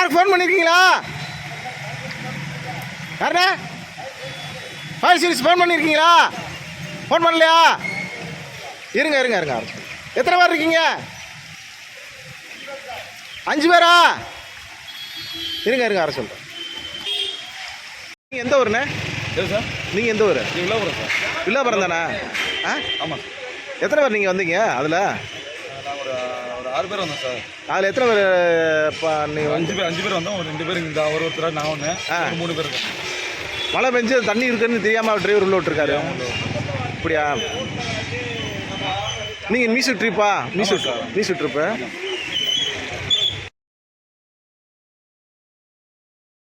யாருக்கு ஃபோன் பண்ணியிருக்கீங்களா? யாருண்ணே? Fire service phone பண்ணியிருக்கீங்களா? ஃபோன் பண்ணலையா? இருங்க இருங்க இருங்க. எத்தனை பேர் இருக்கீங்க? 5 பேரா? இருங்க இருங்க, வர சொல்கிறேன். நீங்கள் எந்த ஊருண்ணே? சார் நீங்கள் எந்த ஊர்? வில்லாபுரம் சார். வில்லாபுரம் தானே? ஆ ஆமாம் சார். எத்தனை பேர் நீங்கள் வந்தீங்க அதில்? நான் ஒரு 6 பேர் வந்தோம் சார். அதில் எத்தனை பேர் இப்போ நீங்கள் 5 பேர் வந்தோம். ஒரு 2 பேர் இந்த ஒருத்தர் நான் ஒன்று, 3 பேர் இருக்கோம். மழை பெஞ்சு தண்ணி இருக்குன்னு தெரியாமல் டிரைவர் உள்ள விட்டுருக்காரு. அப்படியா? நீங்கள் மீசூர் ட்ரிப்பா? மீசூர் ட்ரிப்பு.